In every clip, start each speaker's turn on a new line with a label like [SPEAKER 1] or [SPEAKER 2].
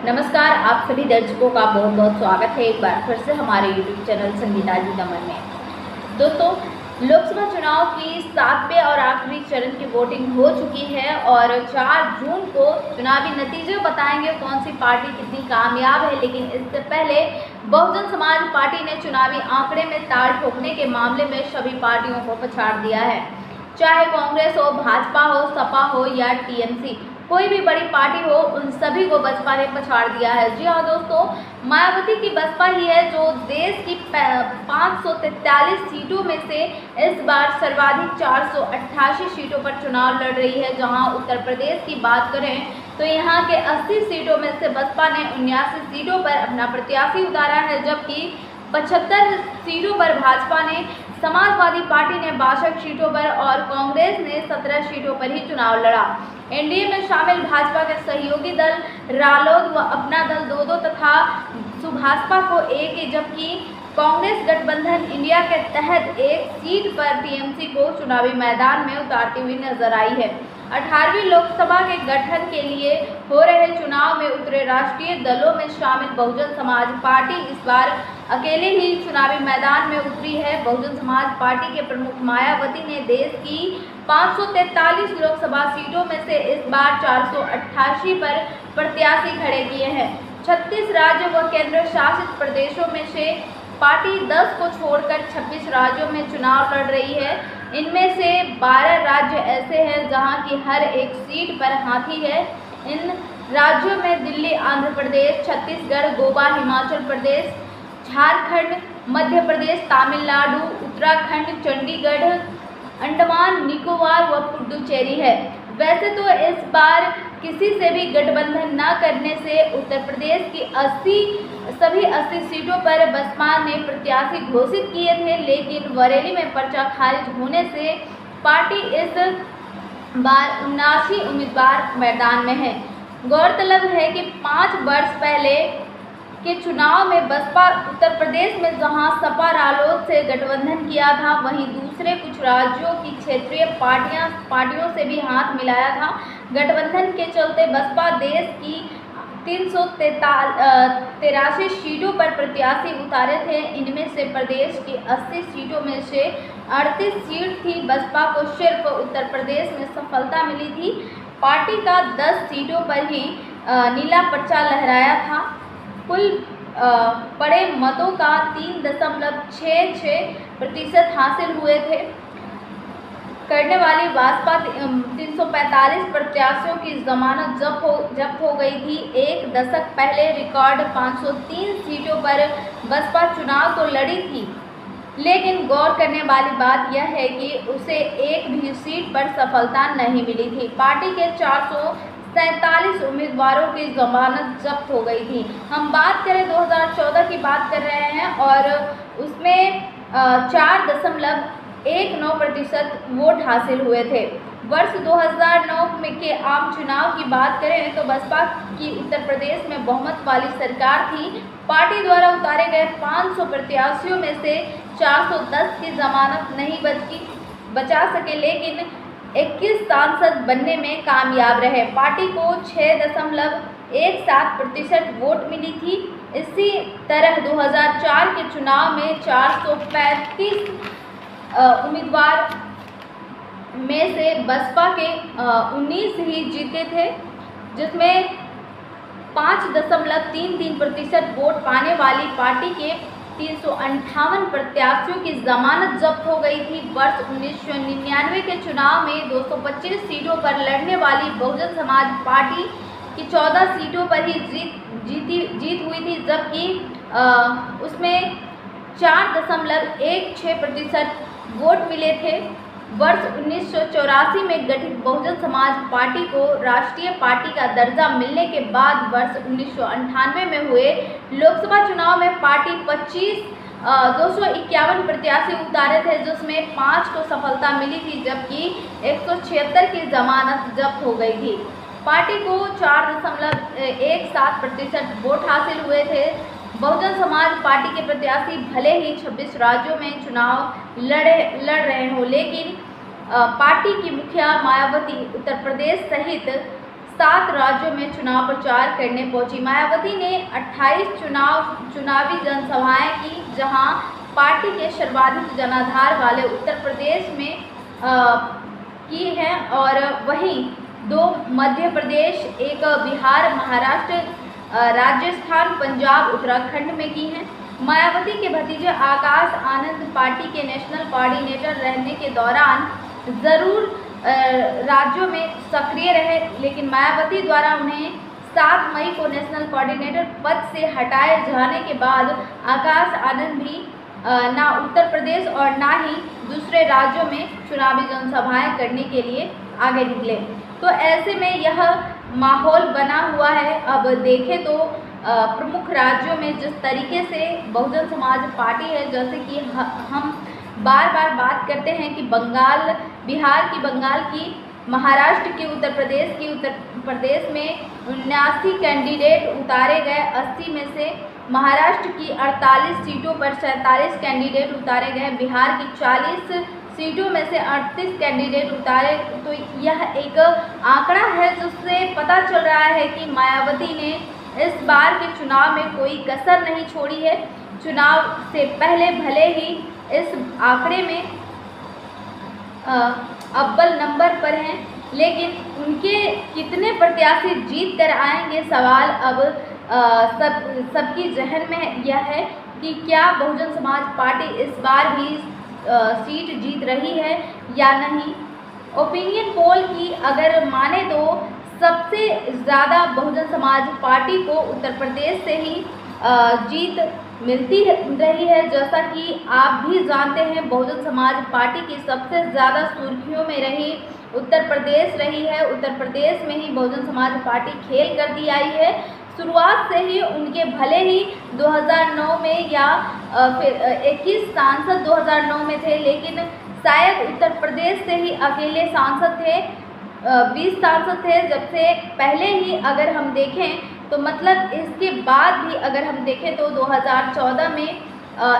[SPEAKER 1] नमस्कार, आप सभी दर्शकों का बहुत बहुत स्वागत है एक बार फिर से हमारे YouTube चैनल संगीता जी दमन में। दोस्तों, लोकसभा चुनाव की 7वें और आखिरी चरण की वोटिंग हो चुकी है और 4 जून को चुनावी नतीजे बताएंगे कौन सी पार्टी कितनी कामयाब है। लेकिन इससे पहले बहुजन समाज पार्टी ने चुनावी आंकड़े में ताल ठोकने के मामले में सभी पार्टियों को पछाड़ दिया है। चाहे कांग्रेस हो, भाजपा हो, सपा हो या टीएमसी, कोई भी बड़ी पार्टी हो, उन सभी को बसपा ने पछाड़ दिया है। जी हाँ दोस्तों, मायावती की बसपा ही है जो देश की 543 सीटों में से इस बार सर्वाधिक 488 सीटों पर चुनाव लड़ रही है। जहां उत्तर प्रदेश की बात करें तो यहां के 80 सीटों में से बसपा ने 79 सीटों पर अपना प्रत्याशी उतारा है, जबकि 75 सीटों पर भाजपा ने, समाजवादी पार्टी ने 62 सीटों पर और कांग्रेस ने 17 सीटों पर ही चुनाव लड़ा। एनडीए में शामिल भाजपा के सहयोगी दल रालोद व अपना दल 2-2 तथा सुभाषपा को 1, जबकि कांग्रेस गठबंधन इंडिया के तहत 1 सीट पर टीएमसी को चुनावी मैदान में उतारती हुई नजर आई है। 18वीं लोकसभा के गठन के लिए हो रहे चुनाव में उतरे राष्ट्रीय दलों में शामिल बहुजन समाज पार्टी इस बार अकेले ही चुनावी मैदान में उतरी है। बहुजन समाज पार्टी के प्रमुख मायावती ने देश की 543 लोकसभा सीटों में से इस बार 488 पर प्रत्याशी खड़े किए हैं। 36 राज्य व केंद्र शासित प्रदेशों में से पार्टी 10 को छोड़कर 26 राज्यों में चुनाव लड़ रही है। इनमें से 12 राज्य ऐसे हैं जहां की हर एक सीट पर हाथी है। इन राज्यों में दिल्ली, आंध्र प्रदेश, छत्तीसगढ़, गोवा, हिमाचल प्रदेश, झारखंड, मध्य प्रदेश, तमिलनाडु, उत्तराखंड, चंडीगढ़, अंडमान निकोबार व पुडुचेरी है। वैसे तो इस बार किसी से भी गठबंधन न करने से उत्तर प्रदेश की सभी 80 सीटों पर बसपा ने प्रत्याशी घोषित किए थे, लेकिन बरेली में पर्चा खारिज होने से पार्टी इस बार 79 उम्मीदवार मैदान में है। गौरतलब है कि 5 वर्ष पहले के चुनाव में बसपा उत्तर प्रदेश में जहां सपा रालोद से गठबंधन किया था, वहीं दूसरे कुछ राज्यों की क्षेत्रीय पार्टियों से भी हाथ मिलाया था। गठबंधन के चलते बसपा देश की 383 सीटों पर प्रत्याशी उतारे थे। इनमें से प्रदेश की 80 सीटों में से 38 सीट थी। बसपा को सिर्फ उत्तर प्रदेश में सफलता मिली थी। पार्टी का 10 सीटों पर ही नीला पर्चा लहराया था। कुल पड़े मतों का 3.66% हासिल हुए थे। करने वाली भाजपा 345 प्रत्याशियों की जमानत जब्त हो गई थी। एक दशक पहले रिकॉर्ड 503 सीटों पर बसपा चुनाव तो लड़ी थी, लेकिन गौर करने वाली बात यह है कि उसे एक भी सीट पर सफलता नहीं मिली थी। पार्टी के 447 उम्मीदवारों की जमानत जब्त हो गई थी। हम बात करें 2014 की बात कर रहे हैं और उसमें 4.19% वोट हासिल हुए थे। वर्ष 2009 में के आम चुनाव की बात करें तो बसपा की उत्तर प्रदेश में बहुमत वाली सरकार थी। पार्टी द्वारा उतारे गए 500 प्रत्याशियों में से 410 की जमानत नहीं बचा सके, लेकिन 21 सांसद बनने में कामयाब रहे। पार्टी को 6.17% वोट मिली थी। इसी तरह 2004 के चुनाव में 435 उम्मीदवार में से बसपा के 19 ही जीते थे, जिसमें 5.33% वोट पाने वाली पार्टी के 358 प्रत्याशियों की जमानत जब्त हो गई थी। वर्ष 1999 के चुनाव में 225 सीटों पर लड़ने वाली बहुजन समाज पार्टी की 14 सीटों पर ही जीत हुई थी, जबकि उसमें 4.16% वोट मिले थे। वर्ष 1984 में गठित बहुजन समाज पार्टी को राष्ट्रीय पार्टी का दर्जा मिलने के बाद वर्ष 1998 में हुए लोकसभा चुनाव में पार्टी 251 प्रत्याशी उतारे थे, जिसमें 5 को सफलता मिली थी, जबकि 176 की जमानत जब्त हो गई थी। पार्टी को 4.17% वोट हासिल हुए थे। बहुजन समाज पार्टी के प्रत्याशी भले ही 26 राज्यों में चुनाव लड़ रहे हों, लेकिन पार्टी की मुखिया मायावती उत्तर प्रदेश सहित 7 राज्यों में चुनाव प्रचार करने पहुंची। मायावती ने 28 चुनावी जनसभाएं की, जहां पार्टी के सर्वाधिक जनाधार वाले उत्तर प्रदेश में की हैं और वहीं 2 मध्य प्रदेश, 1 बिहार, महाराष्ट्र, राजस्थान, पंजाब, उत्तराखंड में की हैं। मायावती के भतीजे आकाश आनंद पार्टी के नेशनल कोऑर्डिनेटर रहने के दौरान जरूर राज्यों में सक्रिय रहे, लेकिन मायावती द्वारा उन्हें 7 मई को नेशनल कोऑर्डिनेटर पद से हटाए जाने के बाद आकाश आनंद भी ना उत्तर प्रदेश और ना ही दूसरे राज्यों में चुनावी जनसभाएं करने के लिए आगे निकले। तो ऐसे में यह माहौल बना हुआ है। अब देखें तो प्रमुख राज्यों में जिस तरीके से बहुजन समाज पार्टी है, जैसे कि हम बार बार बात करते हैं कि बिहार की बंगाल की, महाराष्ट्र की, उत्तर प्रदेश में 79 कैंडिडेट उतारे गए। 80 में से महाराष्ट्र की 48 सीटों पर 47 कैंडिडेट उतारे गए। बिहार की 40 सीटों में से 38 कैंडिडेट उतारे। तो यह एक आंकड़ा है जिससे पता चल रहा है कि मायावती ने इस बार के चुनाव में कोई कसर नहीं छोड़ी है। चुनाव से पहले भले ही इस आंकड़े में अव्वल नंबर पर हैं, लेकिन उनके कितने प्रत्याशी जीत कर आएंगे, सवाल अब सबकी जहन में यह है कि क्या बहुजन समाज पार्टी इस बार भी सीट जीत रही है या नहीं। ओपिनियन पोल की अगर माने तो सबसे ज़्यादा बहुजन समाज पार्टी को उत्तर प्रदेश से ही जीत मिलती रही है। जैसा कि आप भी जानते हैं, बहुजन समाज पार्टी की सबसे ज़्यादा सुर्खियों में रही उत्तर प्रदेश रही है। उत्तर प्रदेश में ही बहुजन समाज पार्टी खेल कर दी आई है। शुरुआत से ही उनके भले ही 2009 में या फिर 21 सांसद 2009 में थे, लेकिन शायद उत्तर प्रदेश से ही अकेले सांसद थे, 20 सांसद थे। जब से पहले ही अगर हम देखें तो मतलब इसके बाद भी अगर हम देखें तो 2014 में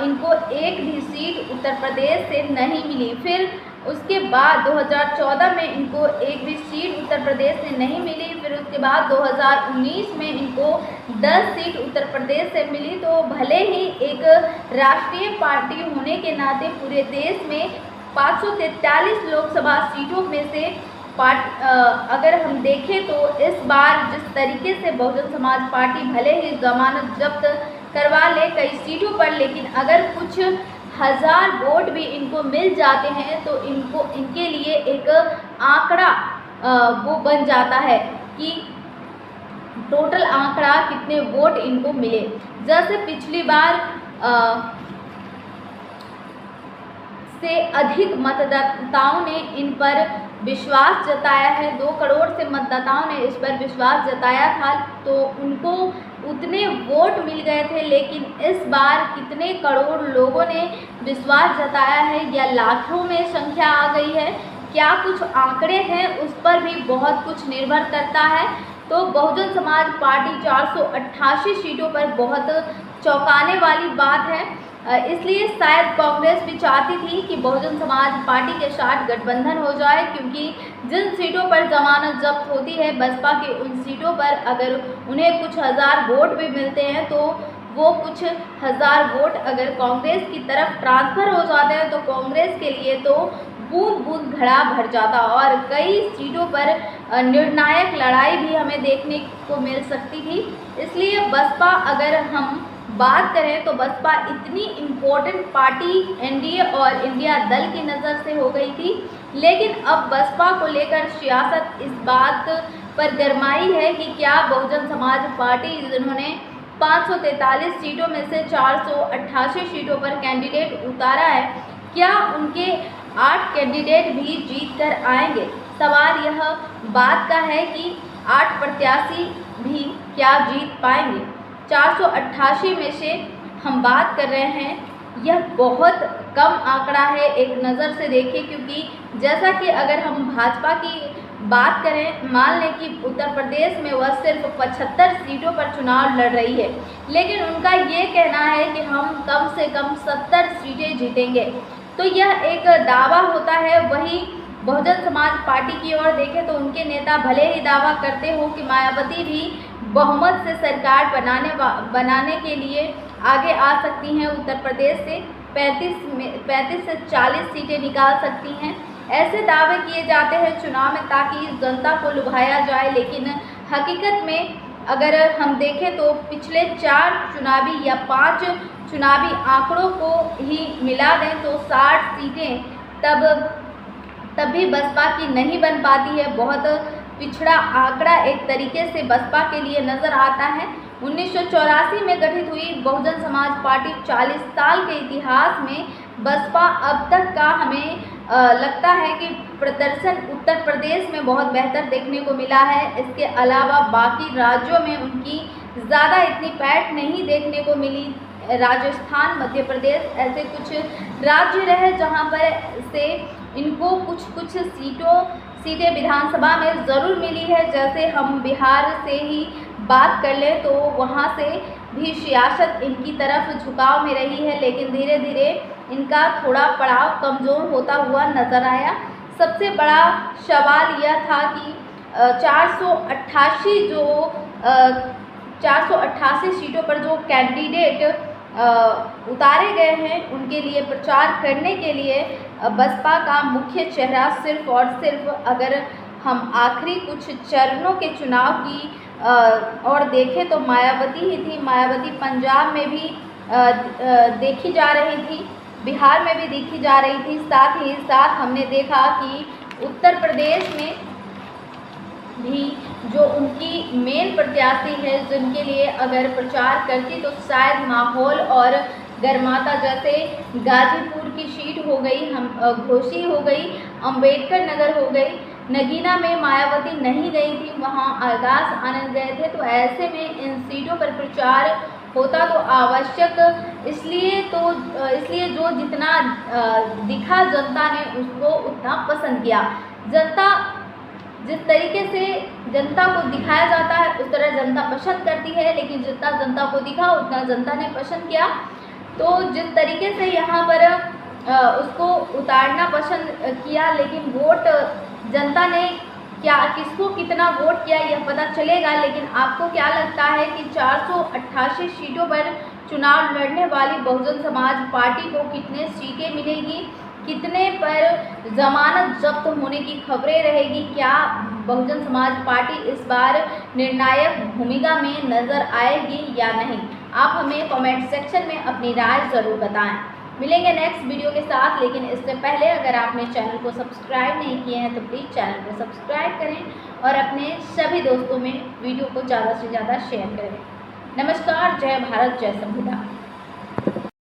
[SPEAKER 1] इनको एक भी सीट उत्तर प्रदेश से नहीं मिली। फिर उसके बाद 2014 में इनको एक भी सीट उत्तर प्रदेश से नहीं मिली। फिर उसके बाद 2019 में इनको 10 सीट उत्तर प्रदेश से मिली। तो भले ही एक राष्ट्रीय पार्टी होने के नाते पूरे देश में 543 लोकसभा सीटों में से अगर हम देखें तो इस बार जिस तरीके से बहुजन समाज पार्टी भले ही जमानत जब्त करवा ले कई सीटों पर, लेकिन अगर कुछ हज़ार वोट भी इनको मिल जाते हैं तो इनके लिए एक आंकड़ा वो बन जाता है कि टोटल आंकड़ा कितने वोट इनको मिले। जैसे पिछली बार से अधिक मतदाताओं ने इन पर विश्वास जताया है। 2 करोड़ से मतदाताओं ने इस पर विश्वास जताया था, तो उनको उतने वोट मिल गए थे। लेकिन इस बार कितने करोड़ लोगों ने विश्वास जताया है या लाखों में संख्या आ गई है, क्या कुछ आंकड़े हैं, उस पर भी बहुत कुछ निर्भर करता है। तो बहुजन समाज पार्टी 488 सीटों पर बहुत चौंकाने वाली बात है। इसलिए शायद कांग्रेस भी चाहती थी कि बहुजन समाज पार्टी के साथ गठबंधन हो जाए, क्योंकि जिन सीटों पर जमानत जब्त होती है बसपा की, उन सीटों पर अगर उन्हें कुछ हज़ार वोट भी मिलते हैं तो वो कुछ हज़ार वोट अगर कांग्रेस की तरफ ट्रांसफ़र हो जाते हैं तो कांग्रेस के लिए तो बूंद बूंद घड़ा भर जाता और कई सीटों पर निर्णायक लड़ाई भी हमें देखने को मिल सकती थी। इसलिए बसपा, अगर हम बात करें तो बसपा इतनी इम्पोर्टेंट पार्टी एनडीए और इंडिया दल की नज़र से हो गई थी, लेकिन अब बसपा को लेकर सियासत इस बात पर गरमाई है कि क्या बहुजन समाज पार्टी जिन्होंने 543 सीटों में से 488 सीटों पर कैंडिडेट उतारा है, क्या उनके 8 कैंडिडेट भी जीत कर आएंगे। सवाल यह बात का है कि 8 प्रत्याशी भी क्या जीत पाएंगे। 488 में से हम बात कर रहे हैं, यह बहुत कम आंकड़ा है एक नज़र से देखें, क्योंकि जैसा कि अगर हम भाजपा की बात करें, मान लें कि उत्तर प्रदेश में वह सिर्फ 75 सीटों पर चुनाव लड़ रही है, लेकिन उनका ये कहना है कि हम कम से कम 70 सीटें जीतेंगे, तो यह एक दावा होता है। वही बहुजन समाज पार्टी की ओर देखें तो उनके नेता भले ही दावा करते हो कि मायावती भी बहुमत से सरकार बनाने के लिए आगे आ सकती हैं, उत्तर प्रदेश से 35 से 40 सीटें निकाल सकती हैं। ऐसे दावे किए जाते हैं चुनाव में ताकि जनता को लुभाया जाए, लेकिन हकीकत में अगर हम देखें तो पिछले 4 चुनावी या 5 चुनावी आंकड़ों को ही मिला दें तो 60 सीटें तब भी बसपा की नहीं बन पाती है। बहुत पिछड़ा आंकड़ा एक तरीके से बसपा के लिए नज़र आता है। 1984 में गठित हुई बहुजन समाज पार्टी 40 साल के इतिहास में बसपा अब तक का हमें लगता है कि प्रदर्शन उत्तर प्रदेश में बहुत बेहतर देखने को मिला है। इसके अलावा बाकी राज्यों में उनकी ज़्यादा इतनी पैठ नहीं देखने को मिली। राजस्थान, मध्य प्रदेश ऐसे कुछ राज्य रहे जहां पर से इनको कुछ सीटें विधानसभा में ज़रूर मिली है। जैसे हम बिहार से ही बात कर लें तो वहां से भी सियासत इनकी तरफ झुकाव में रही है, लेकिन धीरे धीरे इनका थोड़ा पड़ाव कमज़ोर होता हुआ नज़र आया। सबसे बड़ा सवाल यह था कि 488 सीटों पर जो कैंडिडेट उतारे गए हैं उनके लिए प्रचार करने के लिए बसपा का मुख्य चेहरा सिर्फ और सिर्फ, अगर हम आखिरी कुछ चरणों के चुनाव की और देखें तो मायावती ही थी। मायावती पंजाब में भी देखी जा रही थी, बिहार में भी देखी जा रही थी। साथ ही साथ हमने देखा कि उत्तर प्रदेश में भी जो उनकी मेन प्रत्याशी है जिनके लिए अगर प्रचार करती तो शायद माहौल और गर्माता। जैसे गाजीपुर की सीट हो गई, घोसी हो गई, अंबेडकर नगर हो गई, नगीना में मायावती नहीं गई थी, वहाँ आगाज आनंद गए थे। तो ऐसे में इन सीटों पर प्रचार होता तो आवश्यक, इसलिए जो जितना दिखा जनता ने उसको उतना पसंद किया। जनता जिस तरीके से जनता को दिखाया जाता है उस तरह जनता पसंद करती है, लेकिन जितना जनता को दिखा उतना जनता ने पसंद किया। तो जिस तरीके से यहाँ पर उसको उतारना पसंद किया, लेकिन वोट जनता ने किसको कितना वोट किया यह पता चलेगा। लेकिन आपको क्या लगता है कि 488 सीटों पर चुनाव लड़ने वाली बहुजन समाज पार्टी को कितने सीटें मिलेगी, कितने पर जमानत जब्त होने की खबरें रहेगी? क्या बहुजन समाज पार्टी इस बार निर्णायक भूमिका में नज़र आएगी या नहीं? आप हमें कमेंट सेक्शन में अपनी राय ज़रूर बताएं। मिलेंगे नेक्स्ट वीडियो के साथ, लेकिन इससे पहले अगर आपने चैनल को सब्सक्राइब नहीं किए हैं तो प्लीज़ चैनल को सब्सक्राइब करें और अपने सभी दोस्तों में वीडियो को ज़्यादा से ज़्यादा शेयर करें। नमस्कार, जय भारत, जय संविधान।